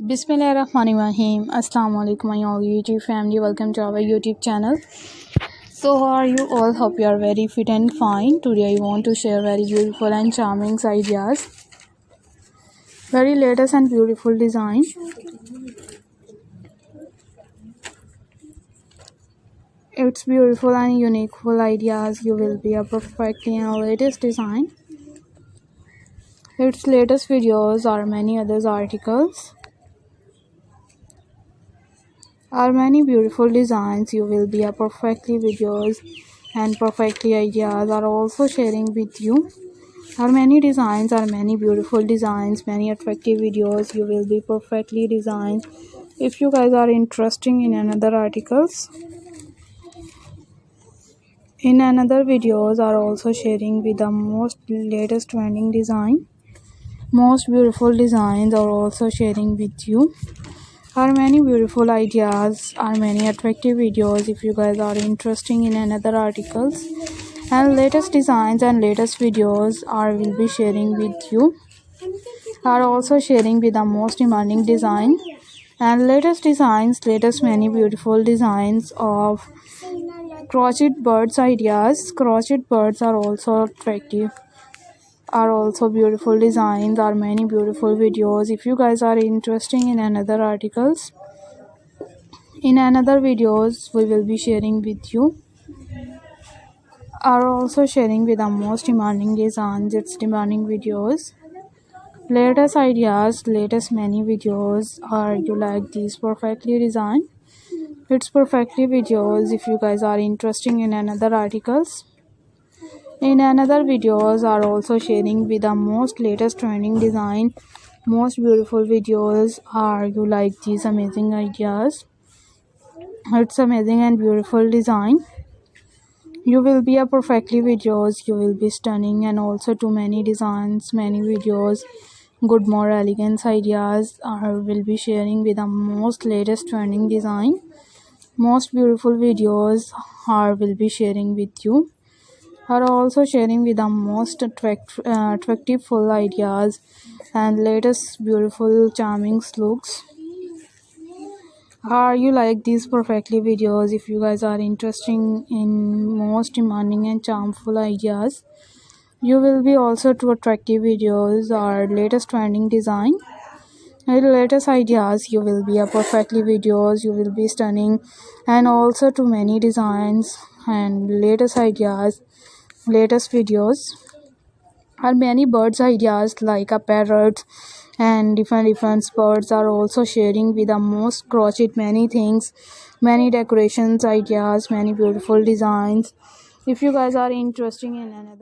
Bismillahirrahmanirrahim. Assalamu alaikum my all YouTube family. Welcome to our YouTube channel. So how are you all? Hope you are very fit and fine. Today I want to share very beautiful and charming ideas. Very latest and beautiful design. It's beautiful and unique ideas. You will be a perfectly and latest design. Its latest videos or many others articles. Are many beautiful designs. You will be a perfectly videos and perfectly ideas are also sharing with you. Are many designs, are many beautiful designs, many attractive videos. You will be perfectly designed. If you guys are interested in another articles, in another videos are also sharing with the most latest trending design. Most beautiful designs are also sharing with you. Are many beautiful ideas, are many attractive videos. If you guys are interested in another articles and latest designs and latest videos are will be sharing with you. Are also sharing with the most demanding design and latest designs, latest many beautiful designs of crochet birds ideas. Crochet birds are also attractive, are also beautiful designs, are many beautiful videos. If you guys are interested in another articles, in another videos we will be sharing with you. Are also sharing with the most demanding designs, its demanding videos, latest ideas, latest many videos. Are you like these perfectly designed? It's perfectly videos. If you guys are interested in another articles, in another videos are also sharing with the most latest trending design, most beautiful videos. Are you like these amazing ideas? It's amazing and beautiful design. You will be a perfectly videos. You will be stunning and also too many designs, many videos. Good more elegance ideas are will be sharing with the most latest trending design. Most beautiful videos are will be sharing with you. Are also sharing with the most attractive full ideas and latest beautiful charming looks. Are you like these perfectly videos? If you guys are interested in most demanding and charmful ideas, you will be also to attractive videos or latest trending design and latest ideas. You will be a perfectly videos. You will be stunning and also to many designs and latest ideas, latest videos. Are many birds ideas like a parrot and different birds are also sharing with the most crochet many things, many decorations ideas, many beautiful designs. If you guys are interested in another